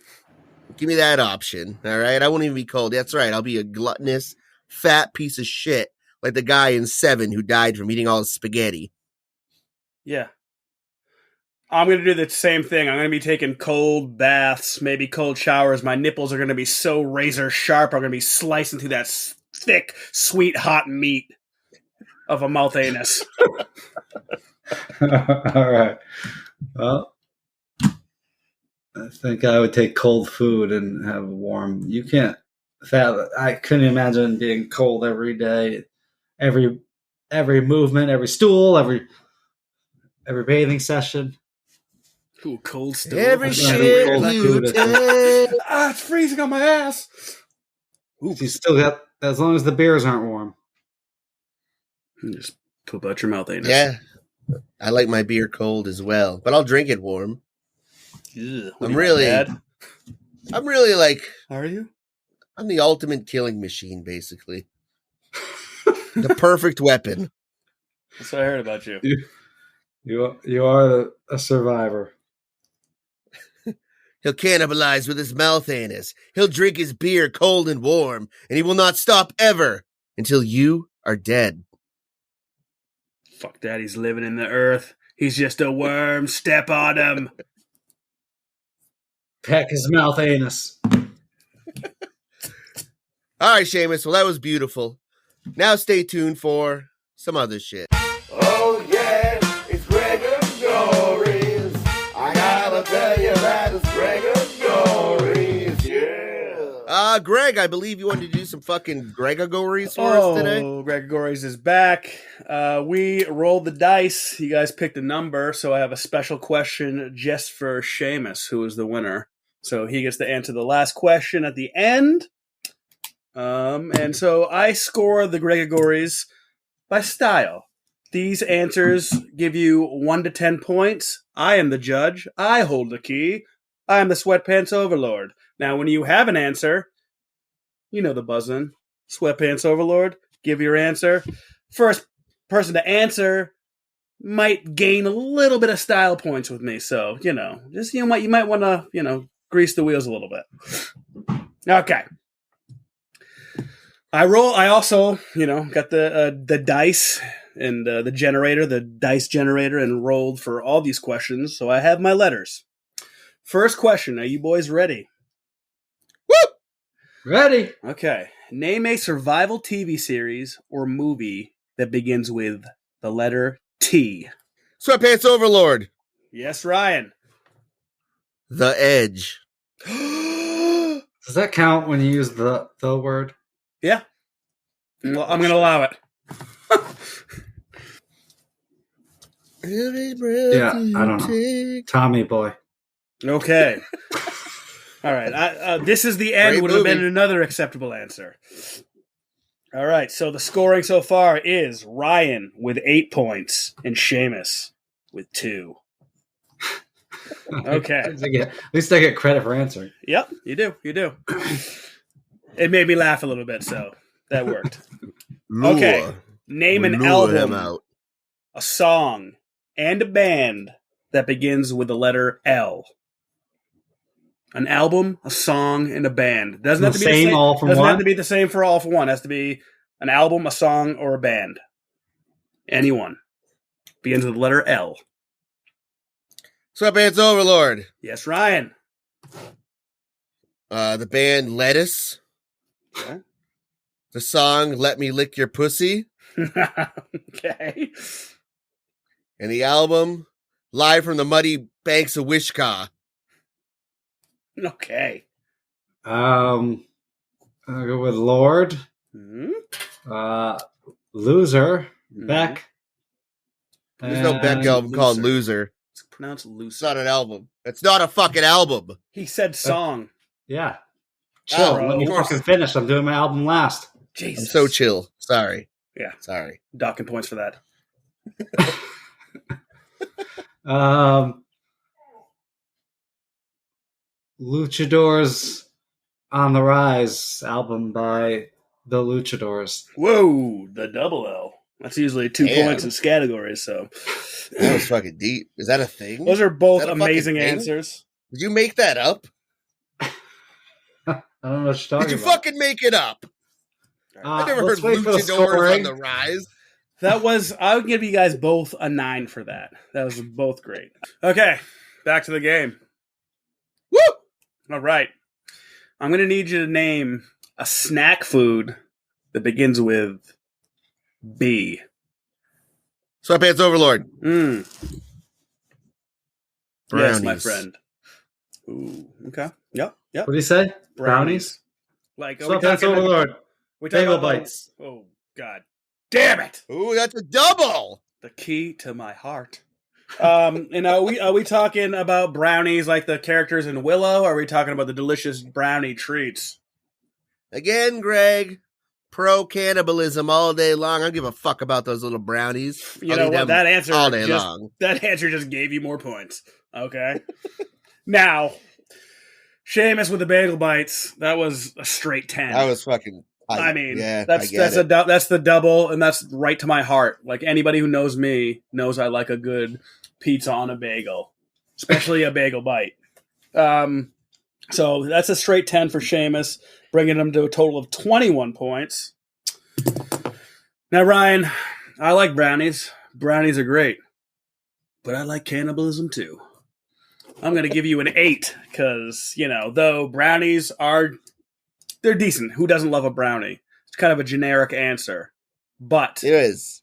Give me that option. All right. I won't even be cold. That's right. I'll be a gluttonous, fat piece of shit like the guy in Seven who died from eating all his spaghetti. Yeah. I'm going to do the same thing. I'm going to be taking cold baths, maybe cold showers. My nipples are going to be so razor sharp. I'm going to be slicing through that thick, sweet, hot meat of a mouth anus. All right. Well, I think I would take cold food and have warm. You can't. I couldn't imagine being cold every day, every movement, every stool, every bathing session. Ooh, cold stool. Every shit you take. It's freezing on my ass. Ooh. You still got, as long as the beers aren't warm. Just poop out your mouth anus. Yeah. I like my beer cold as well, but I'll drink it warm. Ugh, I'm really like. Are you? I'm the ultimate killing machine, basically. The perfect weapon. That's what I heard about you. You are a survivor. He'll cannibalize with his mouth anus. He'll drink his beer cold and warm, and he will not stop ever until you are dead. Fuck that, he's living in the earth. He's just a worm. Step on him. Peck his mouth anus. All right, Seamus. Well, that was beautiful. Now stay tuned for some other shit. Oh yeah, it's Gregories. I gotta tell you that it's Gregories, yeah. Greg, I believe you wanted to do some fucking Gregories for us today. Oh, Gregories is back. We rolled the dice. You guys picked a number, so I have a special question just for Seamus, who is the winner. So he gets to answer the last question at the end. And so I score the Gregories by style. These answers give you 1 to 10 points. I am the judge. I hold the key. I am the sweatpants overlord. Now, when you have an answer, you know the buzzing. Sweatpants overlord, give your answer. First person to answer might gain a little bit of style points with me. So, you might want to, grease the wheels a little bit. Okay. I also, got the dice and the dice generator, and rolled for all these questions. So I have my letters. First question. Are you boys ready? Woo! Ready. Okay. Name a survival TV series or movie that begins with the letter T. Sweatpants Overlord. Yes, Ryan. The Edge. Does that count when you use the word? Yeah. Well, I'm going to allow it. Yeah, I don't know. Tommy Boy. Okay. All right. This is the end. Great Would have been movie. another acceptable answer. All right. So the scoring so far is Ryan with 8 points and Seamus with 2. Okay. At least I get credit for answering. Yep, you do. You do. It made me laugh a little bit, so that worked. Okay. Name an Lure him album, out. a song, and a band that begins with the letter L. An album, a song, and a band. Doesn't have to be the same. All from Doesn't one? have to be the same for all for one. It has to be an album, a song, or a band. Anyone. Begins with the letter L. Sweatpants Overlord. Yes, Ryan. The band Lettuce. Okay. The song Let Me Lick Your Pussy. Okay. And the album Live from the Muddy Banks of Wishkah. Okay. I'll go with Lord. Mm-hmm. Loser. Beck. There's no Beck album called Loser. It's pronounced It's loose. not an album. It's not a fucking album. He said song. Yeah. Chill. Oh, Let me of course. fucking finish. I'm doing my album last. Jesus. I'm so chill. Sorry. Yeah. Sorry. Docking points for that. Luchadors on the Rise album by the Luchadors. Whoa, the double L. That's usually 2 Damn. points in scattergories, so. That was fucking deep. Is that a thing? Those are both Is that a amazing fucking thing? answers. Did you make that up? I don't know what you're Did talking you about. fucking make it up? I never heard let's wait for the Luchadors on scoring. the Rise. That was, I would give you guys both a 9 for that. That was both great. Okay, back to the game. Woo! All right. I'm going to need you to name a snack food that begins with B. Sweatpants Overlord. Yes, Brownies. my friend. Ooh, okay. Yep. What do you say? Brownies? Like, are we Sweatpants talking Overlord. we talking Bagel about the- bites. Oh, God. Damn it! Ooh, that's a double. The key to my heart. And are we talking about brownies like the characters in Willow? Or are we talking about the delicious brownie treats? Again, Greg. Pro cannibalism all day long. I don't give a fuck about those little brownies. You I'll know eat what? them That answer all day just long. that answer just gave you more points. Okay. Now, Seamus with the bagel bites. That was a straight 10. I was fucking. I mean, yeah, that's I get it. that's the double, and that's right to my heart. Like anybody who knows me knows I like a good pizza on a bagel, especially a bagel bite. So that's a straight 10 for Seamus, bringing him to a total of 21 points. Now, Ryan, I like brownies. Brownies are great, but I like cannibalism too. I'm going to give you an 8 because, though brownies they're decent. Who doesn't love a brownie? It's kind of a generic answer. But It is.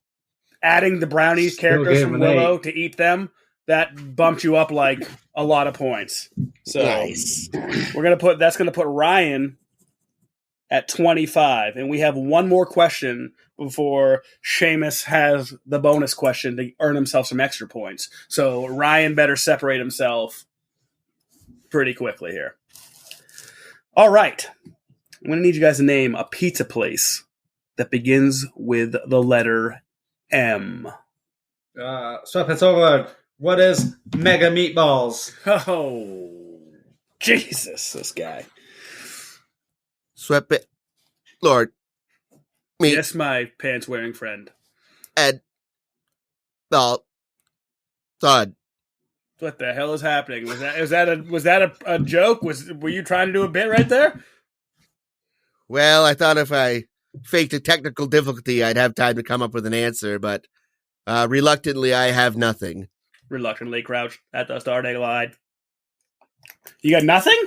adding the brownie characters gave from him an Willow to eat them, that bumped you up like a lot of points. So Nice. that's gonna put Ryan at 25. And we have one more question before Seamus has the bonus question to earn himself some extra points. So Ryan better separate himself pretty quickly here. All right. I'm going to need you guys to name a pizza place that begins with the letter M. Sweatpants Overlord. What is Mega Meatballs? Oh, Jesus, this guy. Sweatpants. Lord. Me. Yes, my pants-wearing friend. Ed. Thought. Thud. What the hell is happening? Was that a joke? Were you trying to do a bit right there? Well, I thought if I faked a technical difficulty, I'd have time to come up with an answer, but reluctantly, I have nothing. Reluctantly crouched at the starting line. You got nothing?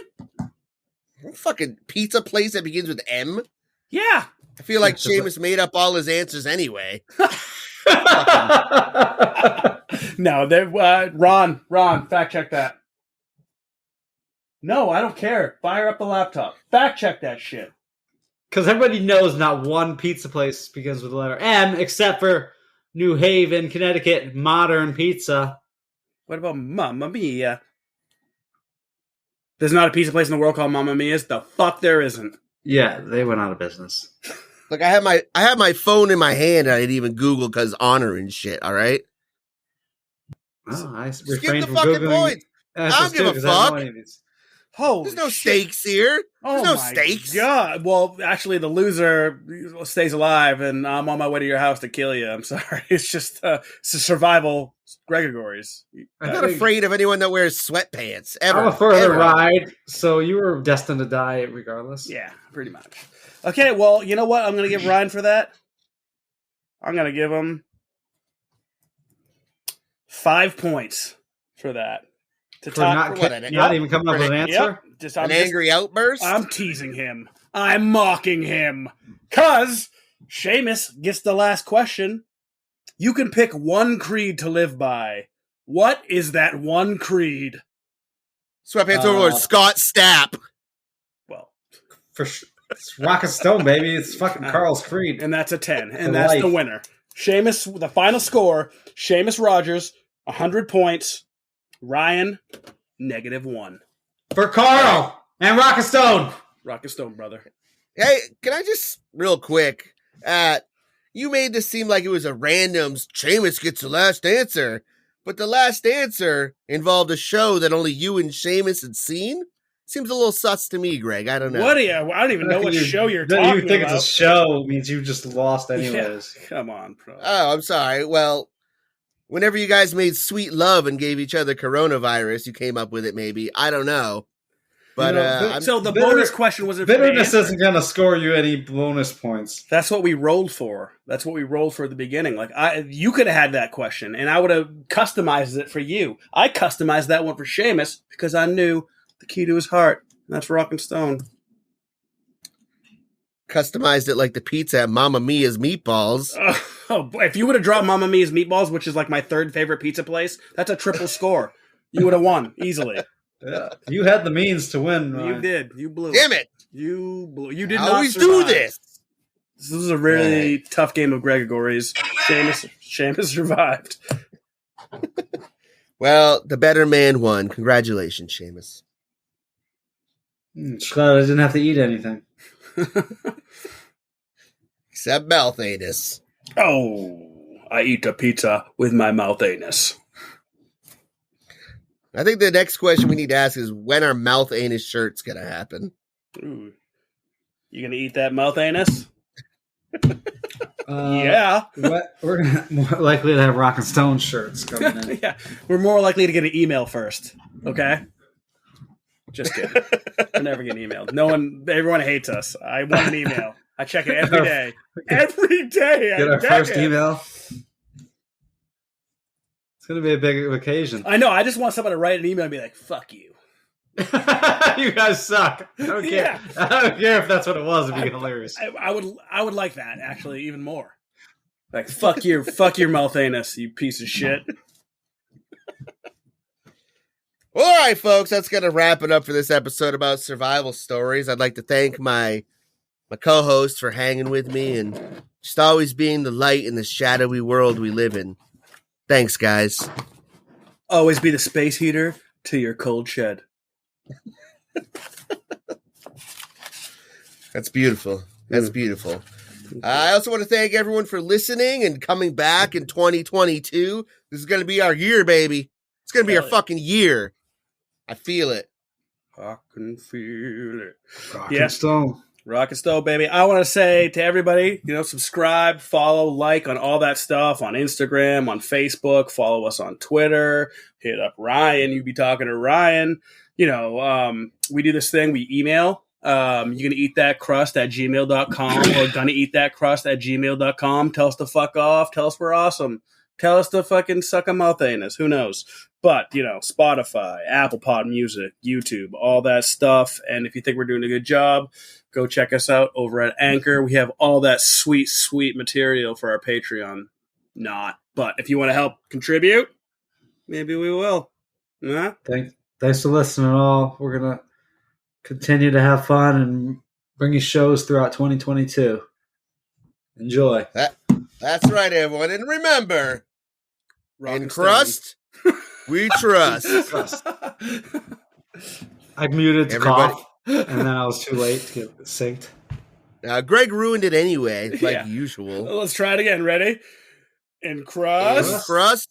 Fucking pizza place that begins with M? Yeah. I feel like Seamus made up all his answers anyway. No, Ron, fact check that. No, I don't care. Fire up the laptop. Fact check that shit. Because everybody knows not one pizza place begins with the letter M, except for New Haven, Connecticut, Modern Pizza. What about Mamma Mia? There's not a pizza place in the world called Mamma Mia's. The fuck there isn't. Yeah, they went out of business. Look, I have my phone in my hand. I didn't even Google because honor and shit. All right. Oh, I Skip refrained the from fucking Googling. points. I don't give a fuck. Holy There's no shit. stakes here. Oh There's no my stakes. God. Well, actually, the loser stays alive, and I'm on my way to your house to kill you. I'm sorry. It's just it's a survival Gregories. I'm not afraid of anyone that wears sweatpants ever. I'm a further ever. ride, so you were destined to die regardless. Yeah, pretty much. Okay, well, you know what? I'm going to give Ryan for that. I'm going to give him 5 points for that. To For top, not even coming up with an answer? Just, An angry outburst? I'm teasing him. I'm mocking him. Because Seamus gets the last question. You can pick one creed to live by. What is that one creed? Sweatpants Overlord, Scott Stapp. Well, It's Rock and Stone, baby. It's fucking Carl's Creed. and that's a 10. And For that's life. the winner. Seamus, the final score, Seamus Rogers, 100 points. Ryan, -1. For Carl and Rock and Stone. Rock and Stone, brother. Hey, can I just, real quick, you made this seem like it was a random Seamus gets the last answer, but the last answer involved a show that only you and Seamus had seen? Seems a little sus to me, Greg. I don't know. What do you? I don't even know what show you're talking You think about. it's a show means you just lost anyways. Yeah, come on, bro. Oh, I'm sorry. Well, whenever you guys made sweet love and gave each other coronavirus, you came up with it maybe. I don't know. But So the bonus question was bitterness isn't going to score you any bonus points. That's what we rolled for. That's what we rolled for at the beginning. Like you could have had that question, and I would have customized it for you. I customized that one for Seamus because I knew the key to his heart. And that's Rock and Stone. customized it like the pizza at Mamma Mia's Meatballs. If you would have dropped Mamma Mia's Meatballs, which is like my third favorite pizza place, that's a triple score. You would have won easily. Yeah, you had the means to win. You did. You blew. Damn it! You blew. You did I not always survive. do this. This was a really tough game of Gregories. Seamus survived. Well, the better man won. Congratulations, Seamus. Just glad I didn't have to eat anything. Except mouth anus. Oh, I eat a pizza with my mouth anus. I think the next question we need to ask is when are mouth anus shirts going to happen? Ooh. You gonna eat that mouth anus? Yeah. We're more likely to have Rock and Stone shirts coming in. Yeah, we're more likely to get an email first. Okay. Just kidding. We're never getting emailed. Everyone hates us. I want an email. I check it every day. Every day. Get our first email. It's going to be a big occasion. I know. I just want someone to write an email and be like, fuck you. You guys suck. I don't care. Yeah. I don't care if that's what it was. It'd be hilarious. I would like that, actually, even more. Like, fuck your mouth anus, you piece of shit. Well, all right, folks, that's going to wrap it up for this episode about survival stories. I'd like to thank my co-host for hanging with me and just always being the light in the shadowy world we live in. Thanks, guys. Always be the space heater to your cold shed. That's beautiful. That's beautiful. I also want to thank everyone for listening and coming back in 2022. This is going to be our year, baby. It's going to be our fucking year. I feel it. I can feel it. Rock and Stone. Rock and Stone, baby. I want to say to everybody, subscribe, follow, like on all that stuff on Instagram, on Facebook, follow us on Twitter, hit up Ryan. You be talking to Ryan. We do this thing, we email. You can eat that crust at gmail.com or gonna eat that crust at gmail.com. Tell us to fuck off. Tell us we're awesome. Tell us to fucking suck a mouth anus. Who knows? But, Spotify, Apple Pod Music, YouTube, all that stuff. And if you think we're doing a good job, go check us out over at Anchor. We have all that sweet, sweet material for our Patreon. Not. But if you want to help contribute, maybe we will. Nah? Thanks for listening all. We're going to continue to have fun and bring you shows throughout 2022. Enjoy. That's right, everyone. And remember, Rock in and Crust, we trust. Crust. I muted to Everybody- cough, and then I was too late to get synced. Greg ruined it anyway, like Yeah. usual. Let's try it again. Ready? In In Crust, Crust,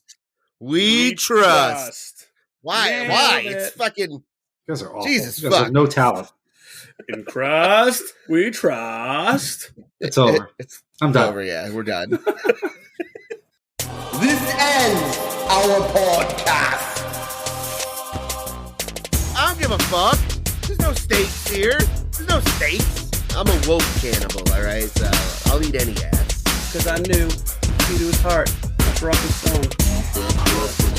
we trust. Why? Nailed Why? it. It's fucking You guys are awful. Jesus you guys fuck. have no talent. In Crust, we trust. It's over. It's I'm done. over. Yeah, we're done. This ends our podcast. I don't give a fuck. There's no steaks here. There's no steaks. I'm a woke cannibal, all right? So I'll eat any ass. Because I knew he to his heart. Rock and stone.